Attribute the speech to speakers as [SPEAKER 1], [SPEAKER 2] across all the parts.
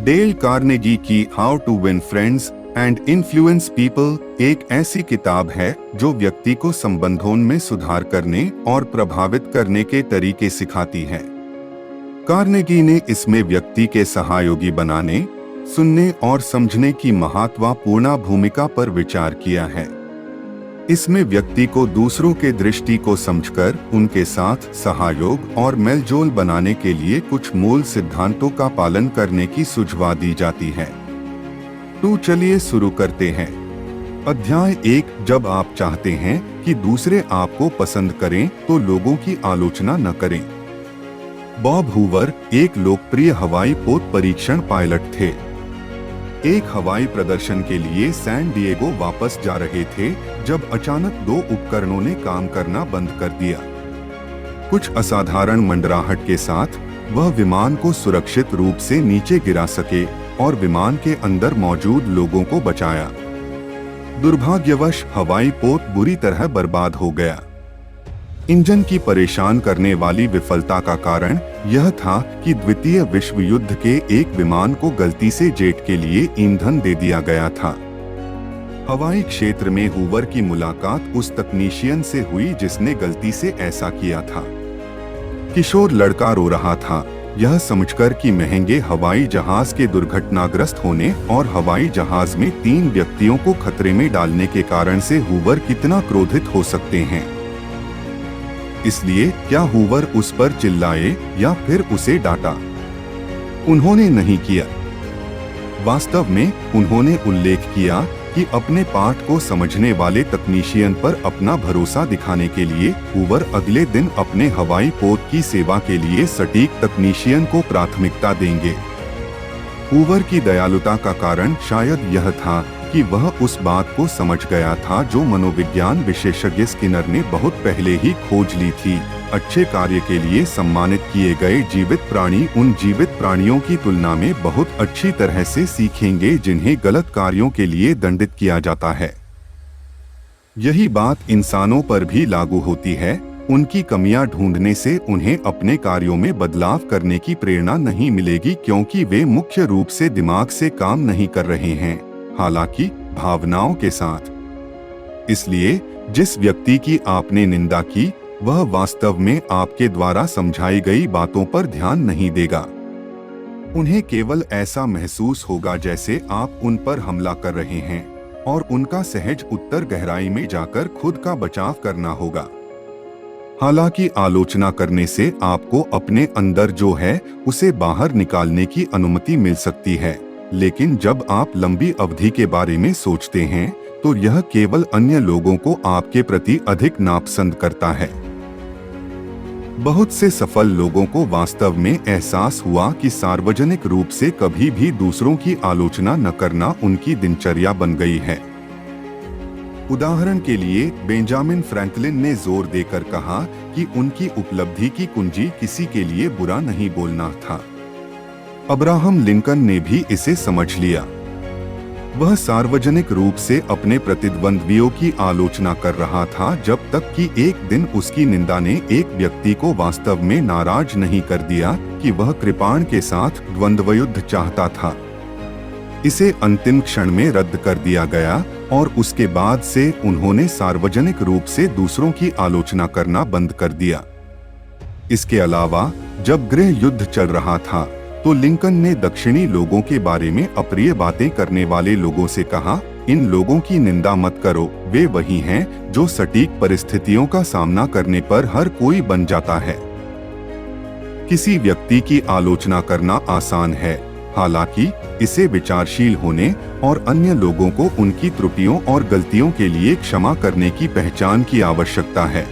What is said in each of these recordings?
[SPEAKER 1] Del Carnegie की how to win friends and influence people एक ऐसी किताब है जो व्यक्ति को संबंधों में सुधार करने और प्रभावित करने के तरीके सिखाती है। कार्नेगी ने इसमें व्यक्ति के सहयोगी बनाने, सुनने और समझने की महत्वपूर्ण भूमिका पर विचार किया है। इसमें व्यक्ति को दूसरों के दृष्टि को समझकर उनके साथ सहयोग और मेलजोल बनाने के लिए कुछ मूल सिद्धांतों का पालन करने की सुझाव दी जाती है। तो चलिए शुरू करते हैं। अध्याय 1। जब आप चाहते हैं कि दूसरे आपको पसंद करें तो लोगों की आलोचना न करें। बॉब हूवर एक लोकप्रिय हवाई पोत परीक्षण पायलट थे। एक हवाई प्रदर्शन के लिए सैन डिएगो वापस जा रहे थे जब अचानक दो उपकरणों ने काम करना बंद कर दिया। कुछ असाधारण मंडराहट के साथ वह विमान को सुरक्षित रूप से नीचे गिरा सके और विमान के अंदर मौजूद लोगों को बचाया। दुर्भाग्यवश हवाई पोत बुरी तरह बर्बाद हो गया। इंजन की परेशान करने वाली विफलता का कारण यह था कि द्वितीय विश्व युद्ध के एक विमान को गलती से जेट के लिए ईंधन दे दिया गया था। हवाई क्षेत्र में हूवर की मुलाकात उस तकनीशियन से हुई जिसने गलती से ऐसा किया था। किशोर लड़का रो रहा था, यह समझकर कि महंगे हवाई जहाज के दुर्घटनाग्रस्त होने और हवाई जहाज में 3 व्यक्तियों को खतरे में डालने के कारण से हूवर कितना क्रोधित हो सकते हैं। इसलिए क्या हूवर उस पर चिल्लाए या फिर उसे डांटा? उन्होंने नहीं किया। वास्तव में उन्होंने उल्लेख किया कि अपने पाठ को समझने वाले तकनीशियन पर अपना भरोसा दिखाने के लिए हूवर अगले दिन अपने हवाई पोत की सेवा के लिए सटीक तकनीशियन को प्राथमिकता देंगे। हूवर की दयालुता का कारण शायद यह था कि वह उस बात को समझ गया था जो मनोविज्ञान विशेषज्ञ स्किनर ने बहुत पहले ही खोज ली थी। अच्छे कार्य के लिए सम्मानित किए गए जीवित प्राणी उन जीवित प्राणियों की तुलना में बहुत अच्छी तरह से सीखेंगे जिन्हें गलत कार्यों के लिए दंडित किया जाता है। यही बात इंसानों पर भी लागू होती है। उनकी कमियां ढूंढने से उन्हें अपने कार्यों में बदलाव करने की प्रेरणा नहीं मिलेगी क्योंकि वे मुख्य रूप से दिमाग से काम नहीं कर रहे हैं, हालांकि भावनाओं के साथ। इसलिए जिस व्यक्ति की आपने निंदा की वह वास्तव में आपके द्वारा समझाई गई बातों पर ध्यान नहीं देगा। उन्हें केवल ऐसा महसूस होगा जैसे आप उन पर हमला कर रहे हैं और उनका सहज उत्तर गहराई में जाकर खुद का बचाव करना होगा। हालांकि आलोचना करने से आपको अपने अंदर जो है उसे बाहर निकालने की अनुमति मिल सकती है, लेकिन जब आप लंबी अवधि के बारे में सोचते हैं तो यह केवल अन्य लोगों को आपके प्रति अधिक नापसंद करता है। बहुत से सफल लोगों को वास्तव में एहसास हुआ कि सार्वजनिक रूप से कभी भी दूसरों की आलोचना न करना उनकी दिनचर्या बन गई है। उदाहरण के लिए बेंजामिन फ्रैंकलिन ने जोर देकर कहा कि उनकी उपलब्धि की कुंजी किसी के लिए बुरा नहीं बोलना था। अब्राहम लिंकन ने भी इसे समझ लिया। वह सार्वजनिक रूप से अपने प्रतिद्वंद्वियों की आलोचना कर रहा था जब तक कि एक दिन उसकी निंदा ने एक व्यक्ति को वास्तव में नाराज नहीं कर दिया कि वह कृपाण के साथ द्वंद्वयुद्ध चाहता था। इसे अंतिम क्षण में रद्द कर दिया गया और उसके बाद से उन्होंने सार्वजनिक रूप से दूसरों की आलोचना करना बंद कर दिया। इसके अलावा जब गृह युद्ध चल रहा था तो लिंकन ने दक्षिणी लोगों के बारे में अप्रिय बातें करने वाले लोगों से कहा, इन लोगों की निंदा मत करो, वे वही हैं जो सटीक परिस्थितियों का सामना करने पर हर कोई बन जाता है। किसी व्यक्ति की आलोचना करना आसान है, हालांकि इसे विचारशील होने और अन्य लोगों को उनकी त्रुटियों और गलतियों के लिए क्षमा करने की पहचान की आवश्यकता है।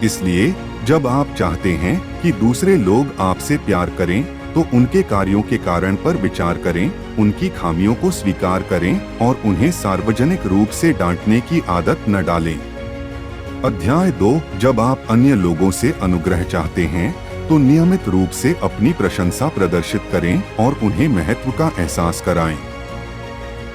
[SPEAKER 1] इसलिए जब आप चाहते हैं कि दूसरे लोग आपसे प्यार करें तो उनके कार्यों के कारण पर विचार करें, उनकी खामियों को स्वीकार करें और उन्हें सार्वजनिक रूप से डांटने की आदत न डालें। अध्याय 2। जब आप अन्य लोगों से अनुग्रह चाहते हैं तो नियमित रूप से अपनी प्रशंसा प्रदर्शित करें और उन्हें महत्व का एहसास कराएं।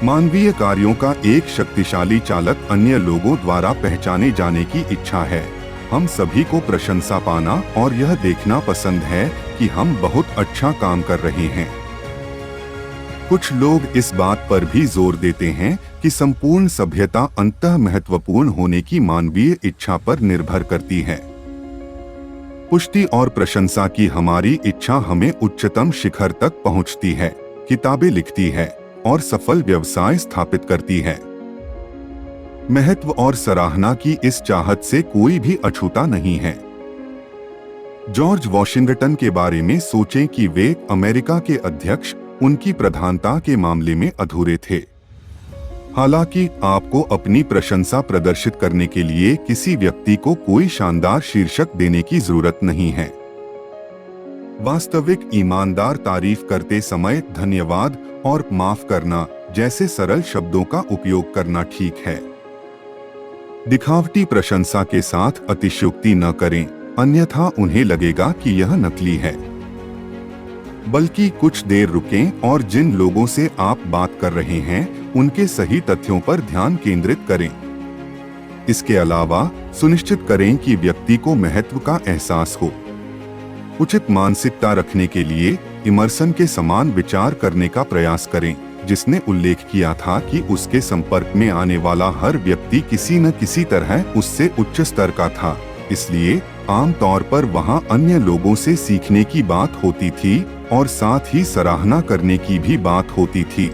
[SPEAKER 1] मानवीय कार्यों का एक शक्तिशाली चालक अन्य लोगों द्वारा पहचाने जाने की इच्छा है। हम सभी को प्रशंसा पाना और यह देखना पसंद है कि हम बहुत अच्छा काम कर रहे हैं। कुछ लोग इस बात पर भी जोर देते हैं कि संपूर्ण सभ्यता अंततः महत्वपूर्ण होने की मानवीय इच्छा पर निर्भर करती है। पुष्टि और प्रशंसा की हमारी इच्छा हमें उच्चतम शिखर तक पहुंचती है, किताबें लिखती है और सफल व्यवसाय स्थापित करती है। महत्व और सराहना की इस चाहत से कोई भी अछूता नहीं है। जॉर्ज वॉशिंगटन के बारे में सोचें कि वे अमेरिका के अध्यक्ष उनकी प्रधानता के मामले में अधूरे थे। हालांकि आपको अपनी प्रशंसा प्रदर्शित करने के लिए किसी व्यक्ति को कोई शानदार शीर्षक देने की जरूरत नहीं है। वास्तविक ईमानदार तारीफ करते समय धन्यवाद और माफ करना जैसे सरल शब्दों का उपयोग करना ठीक है। दिखावटी प्रशंसा के साथ अतिशयोक्ति न करें, अन्यथा उन्हें लगेगा कि यह नकली है। बल्कि कुछ देर रुकें और जिन लोगों से आप बात कर रहे हैं उनके सही तथ्यों पर ध्यान केंद्रित करें। इसके अलावा सुनिश्चित करें कि व्यक्ति को महत्व का एहसास हो। उचित मानसिकता रखने के लिए इमर्सन के समान विचार करने का प्रयास करें, जिसने उल्लेख किया था कि उसके संपर्क में आने वाला हर व्यक्ति किसी न किसी तरह उससे उच्च स्तर का था। इसलिए आमतौर पर वहां अन्य लोगों से सीखने की बात होती थी और साथ ही सराहना करने की भी बात होती थी।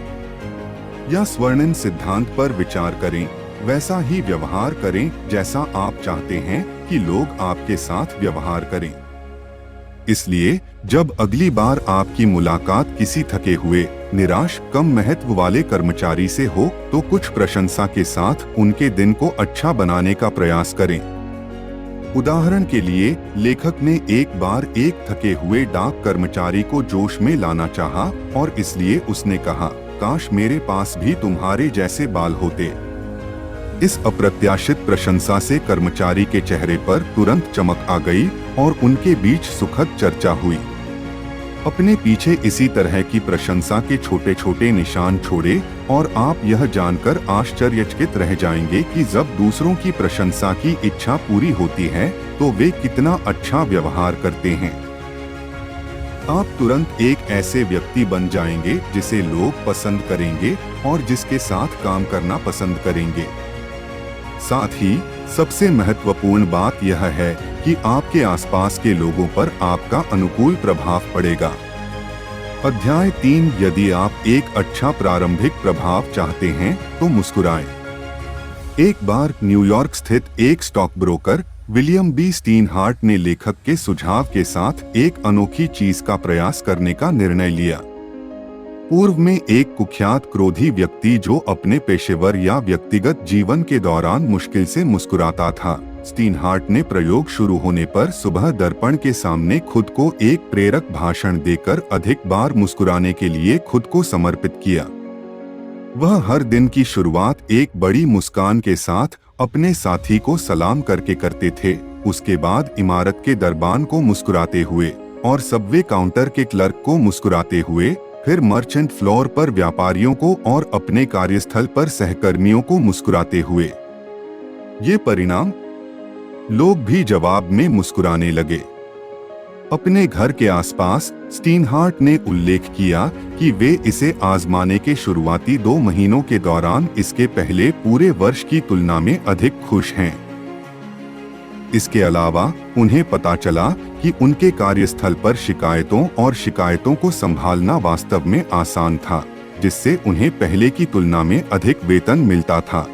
[SPEAKER 1] या स्वर्णिम सिद्धांत पर विचार करें, वैसा ही व्यवहार करें जैसा आप चाहते हैं कि लोग आपके साथ व्यवहार करें। इसलिए जब अगली बार आपकी मुलाकात किसी थके हुए, निराश, कम महत्व वाले कर्मचारी से हो तो कुछ प्रशंसा के साथ उनके दिन को अच्छा बनाने का प्रयास करें। उदाहरण के लिए, लेखक ने एक बार एक थके हुए डाक कर्मचारी को जोश में लाना चाहा और इसलिए उसने कहा, काश मेरे पास भी तुम्हारे जैसे बाल होते। इस अप्रत्याशित प्रशंसा से कर्मचारी के चेहरे पर तुरंत चमक आ गई और उनके बीच सुखद चर्चा हुई। अपने पीछे इसी तरह की प्रशंसा के छोटे छोटे निशान छोड़े और आप यह जानकर आश्चर्यचकित रह जाएंगे कि जब दूसरों की प्रशंसा की इच्छा पूरी होती है तो वे कितना अच्छा व्यवहार करते हैं। आप तुरंत एक ऐसे व्यक्ति बन जाएंगे जिसे लोग पसंद करेंगे और जिसके साथ काम करना पसंद करेंगे। साथ ही सबसे महत्वपूर्ण बात यह है कि आपके आसपास के लोगों पर आपका अनुकूल प्रभाव पड़ेगा। अध्याय 3, यदि आप एक अच्छा प्रारंभिक प्रभाव चाहते हैं तो मुस्कुराएं। एक बार न्यूयॉर्क स्थित एक स्टॉक ब्रोकर विलियम बी स्टीनहार्ट ने लेखक के सुझाव के साथ एक अनोखी चीज का प्रयास करने का निर्णय लिया। पूर्व में एक कुख्यात क्रोधी व्यक्ति जो अपने पेशेवर या व्यक्तिगत जीवन के दौरान मुश्किल से मुस्कुराता था, स्टीनहार्ट ने प्रयोग शुरू होने पर सुबह दर्पण के सामने खुद को एक प्रेरक भाषण देकर अधिक बार मुस्कुराने के लिए खुद को समर्पित किया। वह हर दिन की शुरुआत एक बड़ी मुस्कान के साथ अपने साथी को सलाम करके करते थे। उसके बाद इमारत के दरबान को मुस्कुराते हुए और सबवे काउंटर के क्लर्क को मुस्कुराते हुए, फिर मर्चेंट फ्लोर पर व्यापारियों को और अपने कार्यस्थल पर सहकर्मियों को मुस्कुराते हुए। ये परिणाम, लोग भी जवाब में मुस्कुराने लगे। अपने घर के आसपास स्टीनहार्ट ने उल्लेख किया कि वे इसे आजमाने के शुरुआती 2 महीनों के दौरान इसके पहले पूरे वर्ष की तुलना में अधिक खुश हैं। इसके अलावा उन्हें पता चला कि उनके कार्यस्थल पर शिकायतों को संभालना वास्तव में आसान था, जिससे उन्हें पहले की तुलना में अधिक वेतन मिलता था।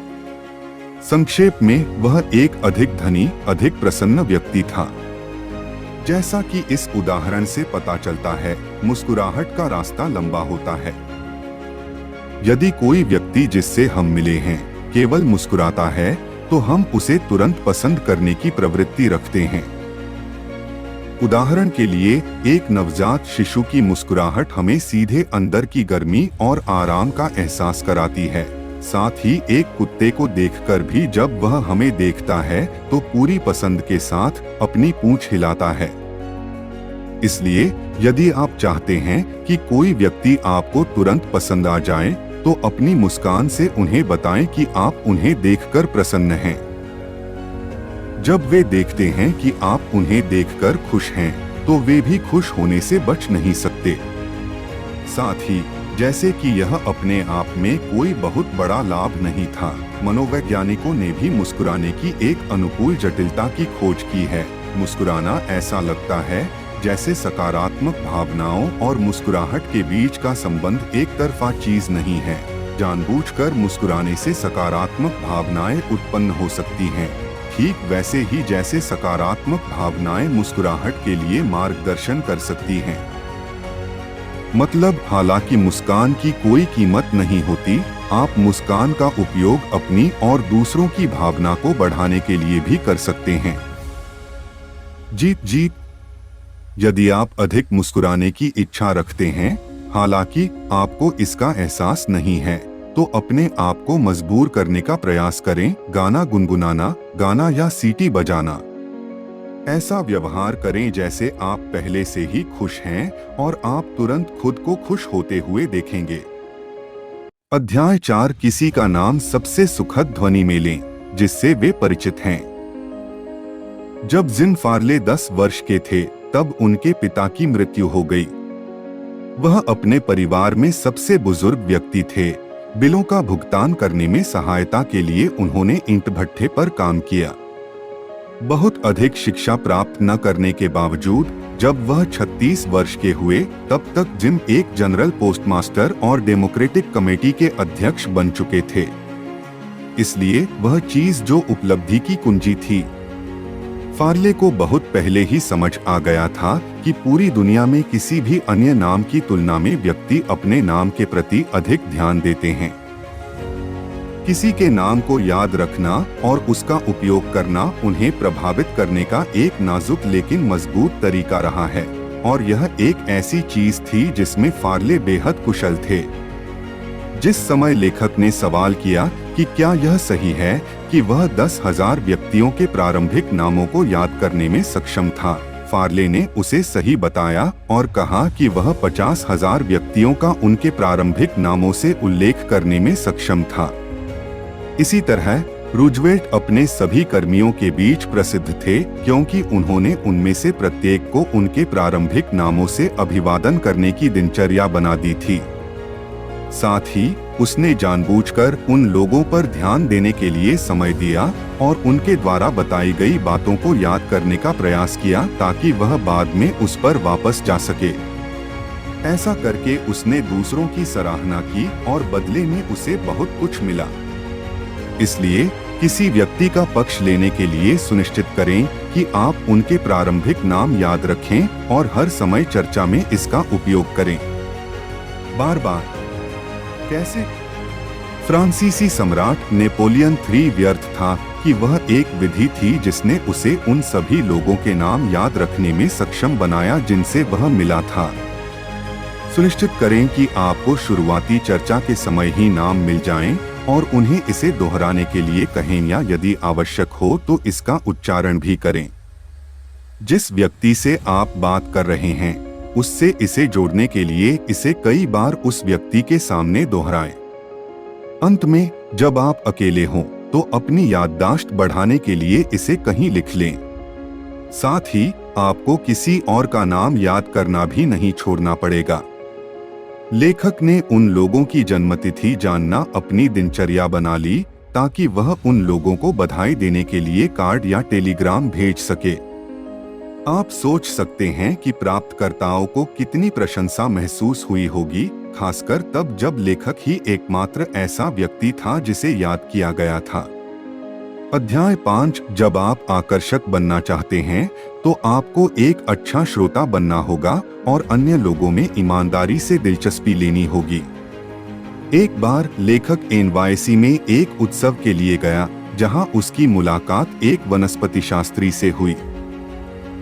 [SPEAKER 1] संक्षेप में, वह एक अधिक धनी, अधिक प्रसन्न व्यक्ति था। जैसा कि इस उदाहरण से पता चलता है, मुस्कुराहट का रास्ता लंबा होता है। यदि कोई व्यक्ति जिससे हम मिले हैं केवल मुस्कुराता है तो हम उसे तुरंत पसंद करने की प्रवृत्ति रखते हैं। उदाहरण के लिए, एक नवजात शिशु की मुस्कुराहट हमें सीधे अंदर की गर्मी और आराम का एहसास कराती है। साथ ही एक कुत्ते को देखकर भी जब वह हमें देखता है तो पूरी पसंद के साथ अपनी पूंछ हिलाता है। इसलिए यदि आप चाहते हैं कि कोई व्यक्ति आपको तुरंत पसंद आ जाए तो अपनी मुस्कान से उन्हें बताएं कि आप उन्हें देखकर प्रसन्न हैं। जब वे देखते हैं कि आप उन्हें देखकर खुश हैं तो वे भी खुश होने से बच नहीं सकते। साथ ही जैसे कि यह अपने आप में कोई बहुत बड़ा लाभ नहीं था। मनोवैज्ञानिकों ने भी मुस्कुराने की एक अनुकूल जटिलता की खोज की है। मुस्कुराना ऐसा लगता है जैसे सकारात्मक भावनाओं और मुस्कुराहट के बीच का संबंध एक तरफा चीज नहीं है। जानबूझकर मुस्कुराने से सकारात्मक भावनाएं उत्पन्न हो सकती हैं, ठीक वैसे ही जैसे सकारात्मक भावनाएं मुस्कुराहट के लिए मार्गदर्शन कर सकती हैं। मतलब हालांकि मुस्कान की कोई कीमत नहीं होती, आप मुस्कान का उपयोग अपनी और दूसरों की भावना को बढ़ाने के लिए भी कर सकते हैं। जीत जीत। यदि आप अधिक मुस्कुराने की इच्छा रखते हैं, हालांकि आपको इसका एहसास नहीं है, तो अपने आप को मजबूर करने का प्रयास करें। गाना गुनगुनाना, गाना या सीटी बजाना। ऐसा व्यवहार करें जैसे आप पहले से ही खुश हैं और आप तुरंत खुद को खुश होते हुए देखेंगे। अध्याय 4। किसी का नाम सबसे सुखद ध्वनि में लें जिससे वे परिचित हैं। जब जिन फार्ले 10 वर्ष के थे, तब उनके पिता की मृत्यु हो गई। वह अपने परिवार में सबसे बुजुर्ग व्यक्ति थे। बिलों का भुगतान करने में सहायता के लिए उन्होंने ईंट भट्ठे पर काम किया। बहुत अधिक शिक्षा प्राप्त न करने के बावजूद जब वह 36 वर्ष के हुए, तब तक जिम एक जनरल पोस्टमास्टर और डेमोक्रेटिक कमेटी के अध्यक्ष बन चुके थे। इसलिए वह चीज जो उपलब्धि की कुंजी थी। फार्ले को बहुत पहले ही समझ आ गया था कि पूरी दुनिया में किसी भी अन्य नाम की तुलना में व्यक्ति अपने नाम के प्रति अधिक ध्यान देते हैं। किसी के नाम को याद रखना और उसका उपयोग करना उन्हें प्रभावित करने का एक नाजुक लेकिन मजबूत तरीका रहा है, और यह एक ऐसी चीज थी जिसमें फार्ले बेहद कुशल थे। जिस समय लेखक ने सवाल किया कि क्या यह सही है कि वह 10,000 व्यक्तियों के प्रारंभिक नामों को याद करने में सक्षम था, फार्ले ने उसे सही बताया और कहा कि वह 50,000 व्यक्तियों का उनके प्रारंभिक नामों से उल्लेख करने में सक्षम था। इसी तरह रूजवेल्ट अपने सभी कर्मियों के बीच प्रसिद्ध थे, क्योंकि उन्होंने उनमें से प्रत्येक को उनके प्रारंभिक नामों से अभिवादन करने की दिनचर्या बना दी थी। साथ ही उसने जानबूझकर उन लोगों पर ध्यान देने के लिए समय दिया और उनके द्वारा बताई गई बातों को याद करने का प्रयास किया ताकि वह बाद में उस पर वापस जा सके। ऐसा करके उसने दूसरों की सराहना की और बदले में उसे बहुत कुछ मिला। इसलिए किसी व्यक्ति का पक्ष लेने के लिए सुनिश्चित करें कि आप उनके प्रारंभिक नाम याद रखें और हर समय चर्चा में इसका उपयोग करें। बार बार। कैसे? फ्रांसीसी सम्राट नेपोलियन III व्यर्थ था कि वह एक विधि थी जिसने उसे उन सभी लोगों के नाम याद रखने में सक्षम बनाया जिनसे वह मिला था। सुनिश्चित करें कि आपको शुरुआती चर्चा के समय ही नाम मिल जाएं और उन्हें इसे दोहराने के लिए कहें, या यदि आवश्यक हो तो इसका उच्चारण भी करें। जिस व्यक्ति से आप बात कर रहे हैं उससे इसे जोड़ने के लिए इसे कई बार उस व्यक्ति के सामने दोहराएं। अंत में जब आप अकेले हों तो अपनी याददाश्त बढ़ाने के लिए इसे कहीं लिख लें। साथ ही आपको किसी और का नाम याद करना भी नहीं छोड़ना पड़ेगा। लेखक ने उन लोगों की जन्मतिथि जानना अपनी दिनचर्या बना ली ताकि वह उन लोगों को बधाई देने के लिए कार्ड या टेलीग्राम भेज सके। आप सोच सकते हैं कि प्राप्तकर्ताओं को कितनी प्रशंसा महसूस हुई होगी, खासकर तब जब लेखक ही एकमात्र ऐसा व्यक्ति था जिसे याद किया गया था। अध्याय 5। जब आप आकर्षक बनना चाहते हैं तो आपको एक अच्छा श्रोता बनना होगा और अन्य लोगों में ईमानदारी से दिलचस्पी लेनी होगी। एक बार लेखक NYC में एक उत्सव के लिए गया जहां उसकी मुलाकात एक वनस्पति शास्त्री से हुई।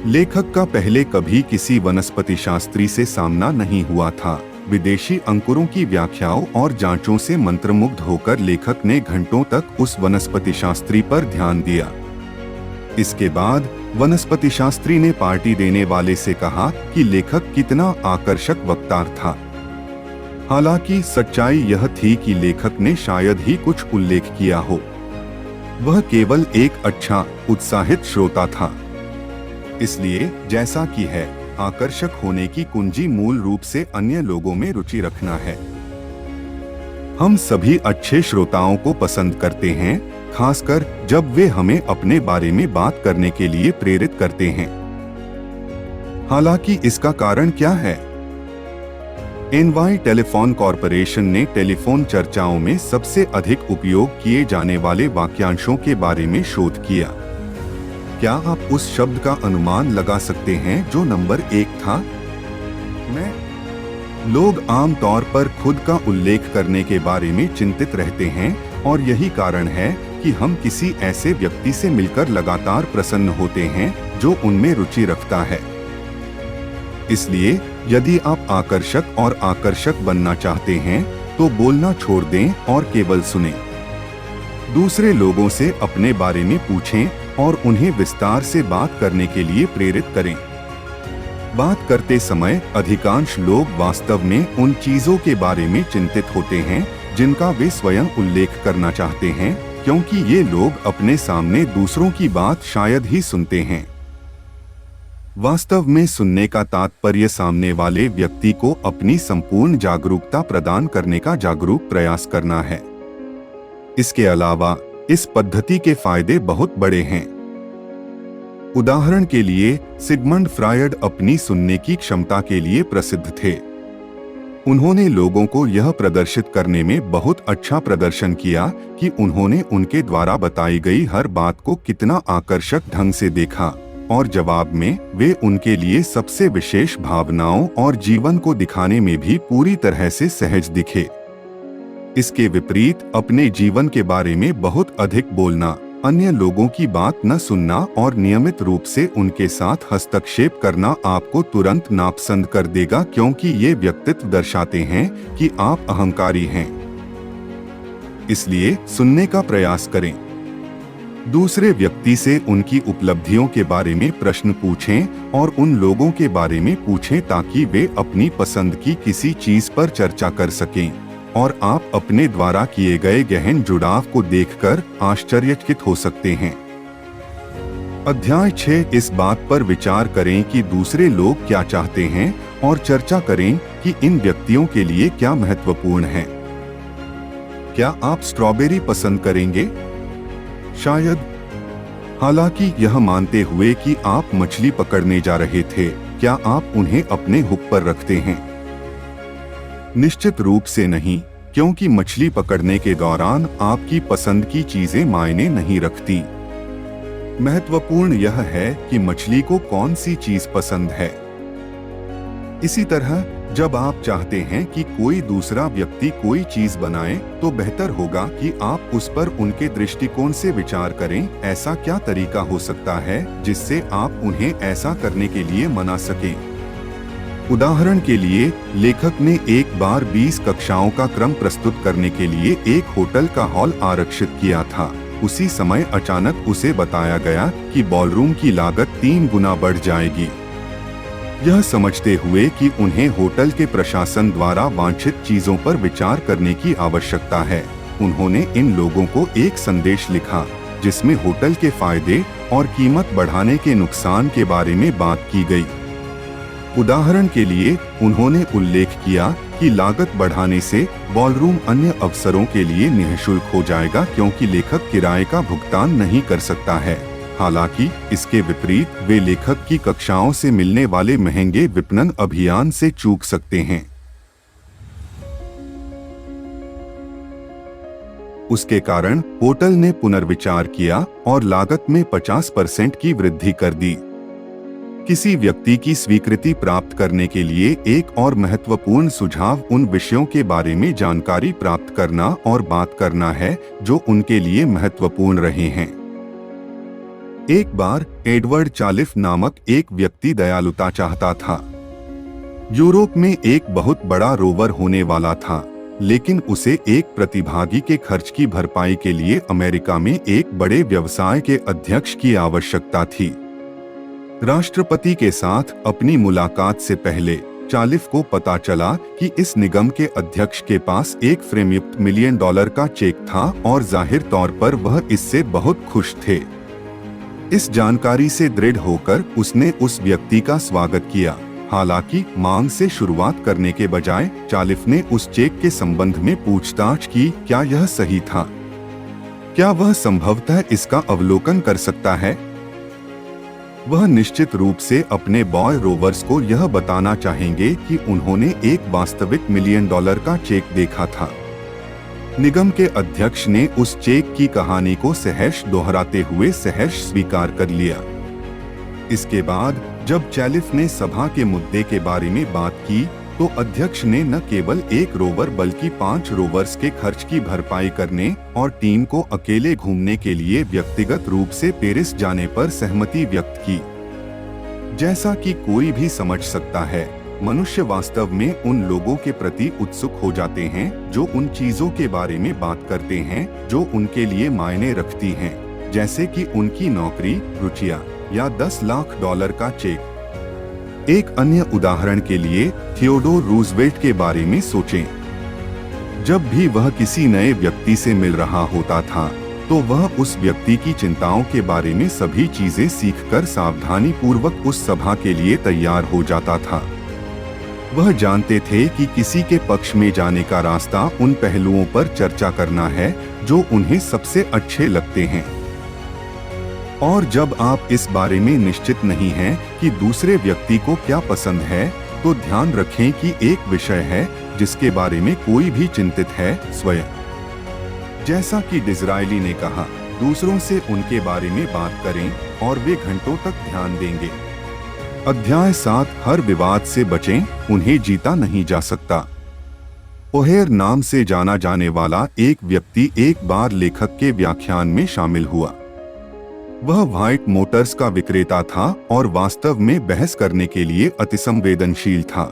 [SPEAKER 1] लेखक का पहले कभी किसी वनस्पति शास्त्री से सामना नहीं हुआ था। विदेशी अंकुरों की व्याख्याओं और जांचों से मंत्रमुग्ध होकर लेखक ने घंटों तक उस वनस्पति शास्त्री पर ध्यान दिया। इसके बाद वनस्पति शास्त्री ने पार्टी देने वाले से कहा कि लेखक कितना आकर्षक वक्ता था। हालांकि सच्चाई यह थी कि लेखक ने शायद ही कुछ उल्लेख किया हो। वह केवल एक अच्छा उत्साहित श्रोता था। इसलिए जैसा कि है, आकर्षक होने की कुंजी मूल रूप से अन्य लोगों में रुचि रखना है। हम सभी अच्छे श्रोताओं को पसंद करते हैं, खासकर जब वे हमें अपने बारे में बात करने के लिए प्रेरित करते हैं। हालांकि इसका कारण क्या है? एनवाई टेलीफोन कॉरपोरेशन ने टेलीफोन चर्चाओं में सबसे अधिक उपयोग किए जाने वाले वाक्यांशों के बारे में शोध किया। क्या आप उस शब्द का अनुमान लगा सकते हैं जो नंबर 1 था? मैं। लोग आमतौर पर खुद का उल्लेख करने के बारे में चिंतित रहते हैं और यही कारण है कि हम किसी ऐसे व्यक्ति से मिलकर लगातार प्रसन्न होते हैं जो उनमें रुचि रखता है। इसलिए यदि आप आकर्षक बनना चाहते हैं तो बोलना छोड़ दें और केवल सुनें। दूसरे लोगों से अपने बारे में पूछें और उन्हें विस्तार से बात करने के लिए प्रेरित करें। बात करते समय अधिकांश लोग वास्तव में उन चीजों के बारे में चिंतित होते हैं जिनका वे स्वयं उल्लेख करना चाहते हैं, क्योंकि ये लोग अपने सामने दूसरों की बात शायद ही सुनते हैं। वास्तव में सुनने का तात्पर्य सामने वाले व्यक्ति को अपनी संपूर्ण जागरूकता प्रदान करने का जागरूक प्रयास करना है। इसके अलावा इस पद्धति के फायदे बहुत बड़े हैं। उदाहरण के लिए सिगमंड फ्रायड अपनी सुनने की क्षमता के लिए प्रसिद्ध थे। उन्होंने लोगों को यह प्रदर्शित करने में बहुत अच्छा प्रदर्शन किया कि उन्होंने उनके द्वारा बताई गई हर बात को कितना आकर्षक ढंग से देखा और जवाब में वे उनके लिए सबसे विशेष भावनाओं और जीवन को दिखाने में भी पूरी तरह से सहज दिखे। इसके विपरीत अपने जीवन के बारे में बहुत अधिक बोलना, अन्य लोगों की बात न सुनना और नियमित रूप से उनके साथ हस्तक्षेप करना आपको तुरंत नापसंद कर देगा, क्योंकि ये व्यक्तित्व दर्शाते हैं कि आप अहंकारी हैं। इसलिए सुनने का प्रयास करें। दूसरे व्यक्ति से उनकी उपलब्धियों के बारे में प्रश्न पूछें और उन लोगों के बारे में पूछें ताकि वे अपनी पसंद की किसी चीज पर चर्चा कर सकें और आप अपने द्वारा किए गए गहन जुड़ाव को देखकर आश्चर्यचकित हो सकते हैं। अध्याय 6 इस बात पर विचार करें कि दूसरे लोग क्या चाहते हैं और चर्चा करें कि इन व्यक्तियों के लिए क्या महत्वपूर्ण है। क्या आप स्ट्रॉबेरी पसंद करेंगे? शायद। हालांकि यह मानते हुए कि आप मछली पकड़ने जा रहे थे, क्या आप उन्हें अपने हुक पर रखते हैं? निश्चित रूप से नहीं, क्योंकि मछली पकड़ने के दौरान आपकी पसंद की चीजें मायने नहीं रखती। महत्वपूर्ण यह है कि मछली को कौन सी चीज पसंद है। इसी तरह जब आप चाहते हैं कि कोई दूसरा व्यक्ति कोई चीज बनाए, तो बेहतर होगा कि आप उस पर उनके दृष्टिकोण से विचार करें। ऐसा क्या तरीका हो सकता है जिससे आप उन्हें ऐसा करने के लिए मना सकें? उदाहरण के लिए, लेखक ने एक बार 20 कक्षाओं का क्रम प्रस्तुत करने के लिए एक होटल का हॉल आरक्षित किया था। उसी समय अचानक उसे बताया गया कि बॉलरूम की लागत 3 गुना बढ़ जाएगी। यह समझते हुए कि उन्हें होटल के प्रशासन द्वारा वांछित चीजों पर विचार करने की आवश्यकता है, उन्होंने इन लोगों को एक संदेश लिखा जिसमें होटल के फायदे और कीमत बढ़ाने के नुकसान के बारे में बात की गई। उदाहरण के लिए, उन्होंने उल्लेख किया कि लागत बढ़ाने से बॉलरूम अन्य अवसरों के लिए निःशुल्क हो जाएगा, क्योंकि लेखक किराए का भुगतान नहीं कर सकता है। हालांकि इसके विपरीत वे लेखक की कक्षाओं से मिलने वाले महंगे विपणन अभियान से चूक सकते हैं। उसके कारण होटल ने पुनर्विचार किया और लागत में 50% की वृद्धि कर दी। किसी व्यक्ति की स्वीकृति प्राप्त करने के लिए एक और महत्वपूर्ण सुझाव उन विषयों के बारे में जानकारी प्राप्त करना और बात करना है जो उनके लिए महत्वपूर्ण रहे हैं। एक बार एडवर्ड चालिफ नामक एक व्यक्ति दयालुता चाहता था। यूरोप में एक बहुत बड़ा रोवर होने वाला था, लेकिन उसे एक प्रतिभागी के खर्च की भरपाई के लिए अमेरिका में एक बड़े व्यवसाय के अध्यक्ष की आवश्यकता थी। राष्ट्रपति के साथ अपनी मुलाकात से पहले चालिफ को पता चला कि इस निगम के अध्यक्ष के पास एक फ्रेमयुक्त $1 मिलियन का चेक था और जाहिर तौर पर वह इससे बहुत खुश थे। इस जानकारी से दृढ़ होकर उसने उस व्यक्ति का स्वागत किया। हालांकि मांग से शुरुआत करने के बजाय चालिफ ने उस चेक के संबंध में पूछताछ की, क्या यह सही था? क्या वह संभवतः इसका अवलोकन कर सकता है? वह निश्चित रूप से अपने बॉय रोवर्स को यह बताना चाहेंगे कि उन्होंने एक वास्तविक $1 मिलियन का चेक देखा था। निगम के अध्यक्ष ने उस चेक की कहानी को सहर्ष दोहराते हुए सहर्ष स्वीकार कर लिया। इसके बाद जब चैलिफ ने सभा के मुद्दे के बारे में बात की, तो अध्यक्ष ने न केवल एक रोवर बल्कि 5 रोवर्स के खर्च की भरपाई करने और टीम को अकेले घूमने के लिए व्यक्तिगत रूप से पेरिस जाने पर सहमति व्यक्त की। जैसा कि कोई भी समझ सकता है, मनुष्य वास्तव में उन लोगों के प्रति उत्सुक हो जाते हैं जो उन चीजों के बारे में बात करते हैं जो उनके लिए मायने रखती हैं, जैसे कि उनकी नौकरी, रुचियां या $10 लाख का चेक। एक अन्य उदाहरण के लिए थियोडोर रूजवेल्ट के बारे में सोचें। जब भी वह किसी नए व्यक्ति से मिल रहा होता था, तो वह उस व्यक्ति की चिंताओं के बारे में सभी चीजें सीखकर सावधानी पूर्वक उस सभा के लिए तैयार हो जाता था। वह जानते थे कि किसी के पक्ष में जाने का रास्ता उन पहलुओं पर चर्चा करना है जो उन्हें सबसे अच्छे लगते हैं। और जब आप इस बारे में निश्चित नहीं हैं कि दूसरे व्यक्ति को क्या पसंद है, तो ध्यान रखें कि एक विषय है जिसके बारे में कोई भी चिंतित है, स्वयं। जैसा कि डिज़रायली ने कहा, दूसरों से उनके बारे में बात करें और वे घंटों तक ध्यान देंगे। अध्याय 7, हर विवाद से बचें, उन्हें जीता नहीं जा सकता। ओहेर नाम से जाना जाने वाला एक व्यक्ति एक बार लेखक के व्याख्यान में शामिल हुआ। वह व्हाइट मोटर्स का विक्रेता था और वास्तव में बहस करने के लिए अतिसंवेदनशील था।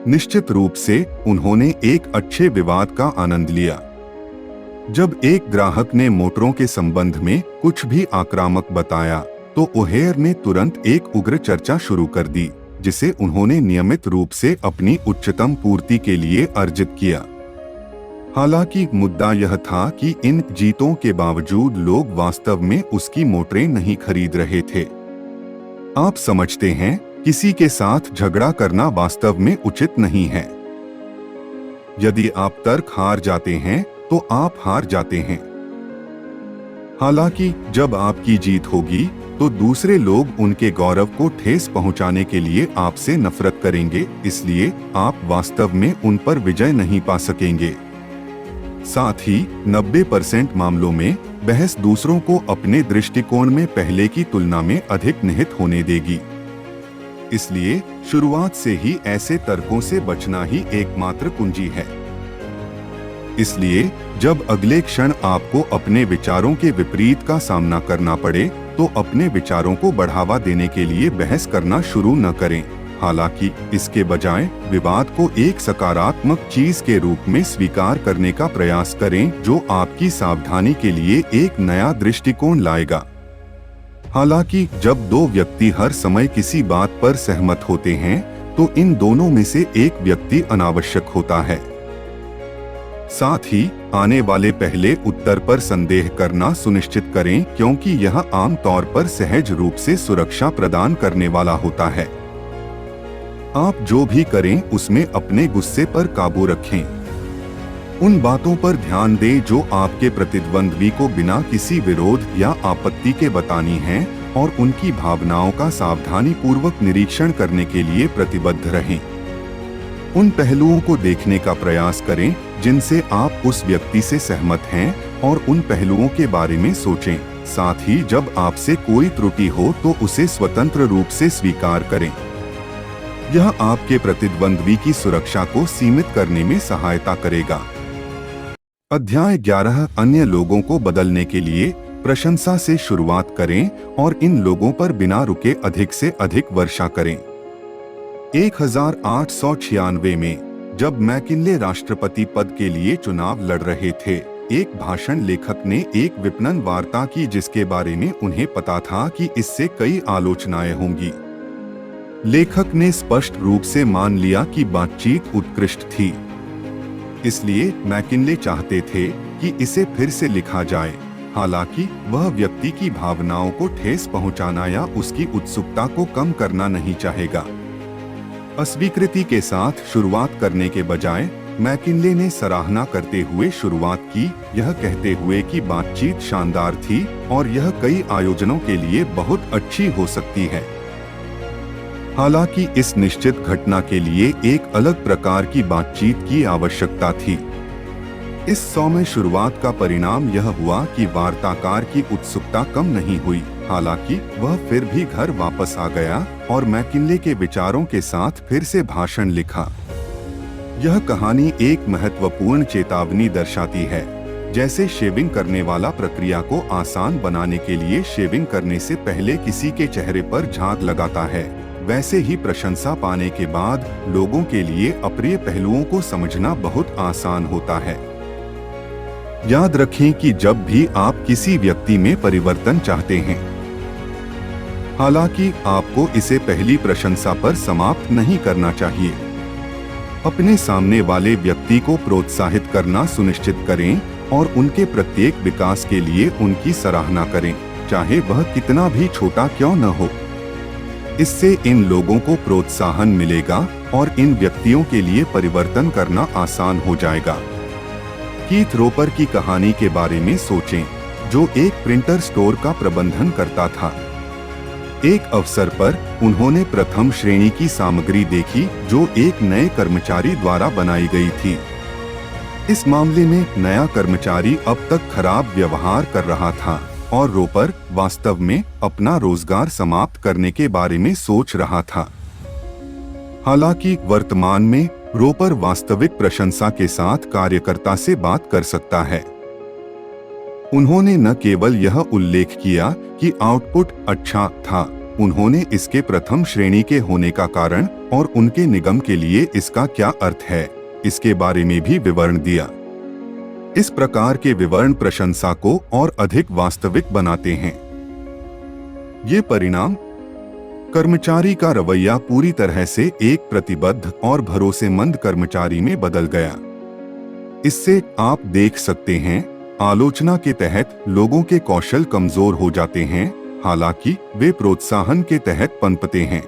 [SPEAKER 1] निश्चित रूप से उन्होंने एक अच्छे विवाद का आनंद लिया। जब एक ग्राहक ने मोटरों के संबंध में कुछ भी आक्रामक बताया, तो ओहेर ने तुरंत एक उग्र चर्चा शुरू कर दी, जिसे उन्होंने नियमित रूप से अपनी उच्चतम पूर्ति के लिए अर्जित किया। हालांकि मुद्दा यह था कि इन जीतों के बावजूद लोग वास्तव में उसकी मोटरें नहीं खरीद रहे थे। आप समझते हैं, किसी के साथ झगड़ा करना वास्तव में उचित नहीं है। यदि आप तर्क हार जाते हैं, तो आप हार जाते हैं। हालांकि जब आपकी जीत होगी, तो दूसरे लोग उनके गौरव को ठेस पहुंचाने के लिए आपसे नफरत करेंगे, इसलिए आप वास्तव में उन पर विजय नहीं पा सकेंगे। साथ ही 90% मामलों में बहस दूसरों को अपने दृष्टिकोण में पहले की तुलना में अधिक निहित होने देगी। इसलिए शुरुआत से ही ऐसे तर्कों से बचना ही एकमात्र कुंजी है। इसलिए जब अगले क्षण आपको अपने विचारों के विपरीत का सामना करना पड़े, तो अपने विचारों को बढ़ावा देने के लिए बहस करना शुरू न करें। हालांकि इसके बजाय विवाद को एक सकारात्मक चीज के रूप में स्वीकार करने का प्रयास करें, जो आपकी सावधानी के लिए एक नया दृष्टिकोण लाएगा। हालांकि जब दो व्यक्ति हर समय किसी बात पर सहमत होते हैं, तो इन दोनों में से एक व्यक्ति अनावश्यक होता है। साथ ही आने वाले पहले उत्तर पर संदेह करना सुनिश्चित करें, क्योंकि यह आम तौर पर सहज रूप से सुरक्षा प्रदान करने वाला होता है। आप जो भी करें, उसमें अपने गुस्से पर काबू रखें। उन बातों पर ध्यान दें जो आपके प्रतिद्वंद्वी को बिना किसी विरोध या आपत्ति के बतानी हैं, और उनकी भावनाओं का सावधानी पूर्वक निरीक्षण करने के लिए प्रतिबद्ध रहें। उन पहलुओं को देखने का प्रयास करें जिनसे आप उस व्यक्ति से सहमत हैं, और उन पहलुओं के बारे में सोचें। साथ ही जब आपसे कोई त्रुटि हो, तो उसे स्वतंत्र रूप से स्वीकार करें। यह आपके प्रतिद्वंद्वी की सुरक्षा को सीमित करने में सहायता करेगा। अध्याय 11, अन्य लोगों को बदलने के लिए प्रशंसा से शुरुआत करें और इन लोगों पर बिना रुके अधिक से अधिक वर्षा करें। 1896 में जब मैकिनले राष्ट्रपति पद के लिए चुनाव लड़ रहे थे, एक भाषण लेखक ने एक विपणन वार्ता की जिसके बारे में उन्हें पता था कि इससे कई आलोचनाएं होंगी। लेखक ने स्पष्ट रूप से मान लिया कि बातचीत उत्कृष्ट थी, इसलिए मैकिनले चाहते थे कि इसे फिर से लिखा जाए। हालांकि वह व्यक्ति की भावनाओं को ठेस पहुंचाना या उसकी उत्सुकता को कम करना नहीं चाहेगा। अस्वीकृति के साथ शुरुआत करने के बजाय मैकिनले ने सराहना करते हुए शुरुआत की, यह कहते हुए कि बातचीत शानदार थी और यह कई आयोजनों के लिए बहुत अच्छी हो सकती है। हालांकि इस निश्चित घटना के लिए एक अलग प्रकार की बातचीत की आवश्यकता थी। इस सौम्य शुरुआत का परिणाम यह हुआ कि वार्ताकार की उत्सुकता कम नहीं हुई। हालांकि वह फिर भी घर वापस आ गया और मैकिनले के विचारों के साथ फिर से भाषण लिखा। यह कहानी एक महत्वपूर्ण चेतावनी दर्शाती है। जैसे शेविंग करने वाला प्रक्रिया को आसान बनाने के लिए शेविंग करने से पहले किसी के चेहरे पर झाग लगाता है, वैसे ही प्रशंसा पाने के बाद लोगों के लिए अप्रिय पहलुओं को समझना बहुत आसान होता है। याद रखें कि जब भी आप किसी व्यक्ति में परिवर्तन चाहते हैं, हालांकि आपको इसे पहली प्रशंसा पर समाप्त नहीं करना चाहिए। अपने सामने वाले व्यक्ति को प्रोत्साहित करना सुनिश्चित करें और उनके प्रत्येक विकास के लिए उनकी सराहना करें, चाहे वह कितना भी छोटा क्यों न हो। इससे इन लोगों को प्रोत्साहन मिलेगा और इन व्यक्तियों के लिए परिवर्तन करना आसान हो जाएगा। कीथ रोपर की कहानी के बारे में सोचें, जो एक प्रिंटर स्टोर का प्रबंधन करता था। एक अवसर पर उन्होंने प्रथम श्रेणी की सामग्री देखी जो एक नए कर्मचारी द्वारा बनाई गई थी। इस मामले में नया कर्मचारी अब तक खराब व्यवहार कर रहा था और रोपर वास्तव में अपना रोजगार समाप्त करने के बारे में सोच रहा था। हालांकि वर्तमान में रोपर वास्तविक प्रशंसा के साथ कार्यकर्ता से बात कर सकता है। उन्होंने न केवल यह उल्लेख किया कि आउटपुट अच्छा था, उन्होंने इसके प्रथम श्रेणी के होने का कारण और उनके निगम के लिए इसका क्या अर्थ है, इसके बारे में भी विवरण दिया। इस प्रकार के विवरण प्रशंसा को और अधिक वास्तविक बनाते हैं। ये परिणाम कर्मचारी का रवैया पूरी तरह से एक प्रतिबद्ध और भरोसेमंद कर्मचारी में बदल गया। इससे आप देख सकते हैं, आलोचना के तहत लोगों के कौशल कमजोर हो जाते हैं, हालांकि वे प्रोत्साहन के तहत पनपते हैं।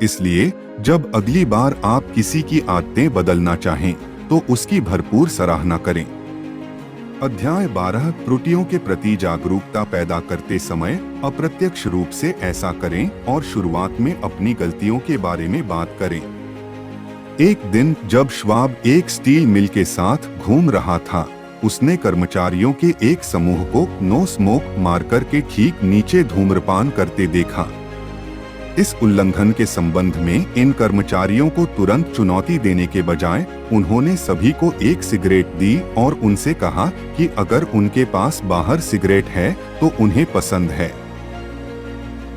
[SPEAKER 1] इसलिए जब अगली बार आप किसी की आदतें बदलना चाहें, तो उसकी भरपूर सराहना करें। अध्याय 12 त्रुटियों के प्रति जागरूकता पैदा करते समय अप्रत्यक्ष रूप से ऐसा करें और शुरुआत में अपनी गलतियों के बारे में बात करें। एक दिन जब श्वाब एक स्टील मिल के साथ घूम रहा था, उसने कर्मचारियों के एक समूह को नो स्मोक मार्कर के ठीक नीचे धूम्रपान करते देखा। इस उल्लंघन के संबंध में इन कर्मचारियों को तुरंत चुनौती देने के बजाय उन्होंने सभी को एक सिगरेट दी और उनसे कहा कि अगर उनके पास बाहर सिगरेट है तो उन्हें पसंद है।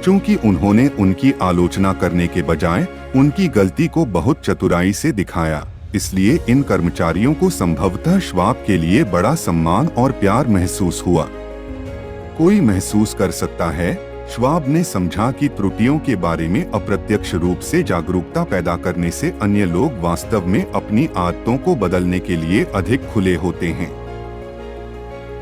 [SPEAKER 1] चूंकि उन्होंने उनकी आलोचना करने के बजाय उनकी गलती को बहुत चतुराई से दिखाया, इसलिए इन कर्मचारियों को संभवतः श्वाब के लिए बड़ा सम्मान और प्यार महसूस हुआ। कोई महसूस कर सकता है, श्वाब ने समझा कि त्रुटियों के बारे में अप्रत्यक्ष रूप से जागरूकता पैदा करने से अन्य लोग वास्तव में अपनी आदतों को बदलने के लिए अधिक खुले होते हैं।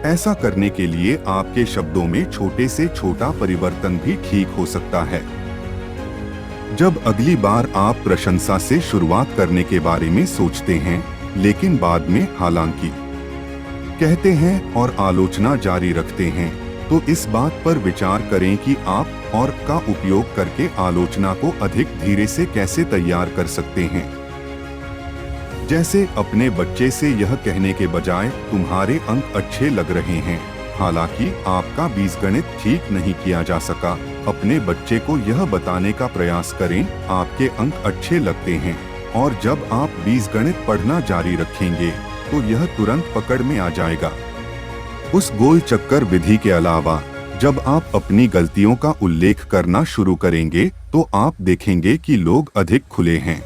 [SPEAKER 1] ऐसा करने के लिए आपके शब्दों में छोटे से छोटा परिवर्तन भी ठीक हो सकता है। जब अगली बार आप प्रशंसा से शुरुआत करने के बारे में सोचते हैं, लेकिन बाद में हालांकि कहते हैं और आलोचना जारी रखते हैं, तो इस बात पर विचार करें कि आप और का उपयोग करके आलोचना को अधिक धीरे से कैसे तैयार कर सकते हैं। जैसे अपने बच्चे से यह कहने के बजाय तुम्हारे अंक अच्छे लग रहे हैं, हालांकि आपका बीजगणित ठीक नहीं किया जा सका, अपने बच्चे को यह बताने का प्रयास करें आपके अंक अच्छे लगते हैं, और जब आप बीजगणित पढ़ना जारी रखेंगे तो यह तुरंत पकड़ में आ जाएगा। उस गोल चक्कर विधि के अलावा जब आप अपनी गलतियों का उल्लेख करना शुरू करेंगे तो आप देखेंगे कि लोग अधिक खुले हैं।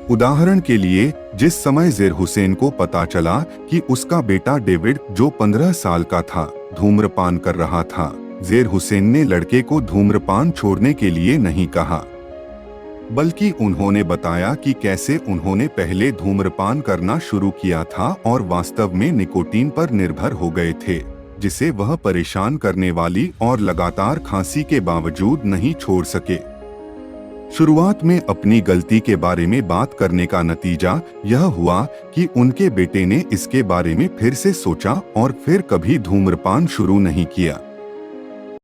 [SPEAKER 1] उदाहरण के लिए, जिस समय ज़ेर हुसैन को पता चला कि उसका बेटा डेविड, जो 15 साल का था, धूम्रपान कर रहा था, ज़ेर हुसैन ने लड़के को धूम्रपान छोड़ने के लिए नहीं कहा, बल्कि उन्होंने बताया कि कैसे उन्होंने पहले धूम्रपान करना शुरू किया था और वास्तव में निकोटीन पर निर्भर हो गए थे, जिसे वह परेशान करने वाली और लगातार खांसी के बावजूद नहीं छोड़ सके। शुरुआत में अपनी गलती के बारे में बात करने का नतीजा यह हुआ कि उनके बेटे ने इसके बारे में फिर से सोचा और फिर कभी धूम्रपान शुरू नहीं किया।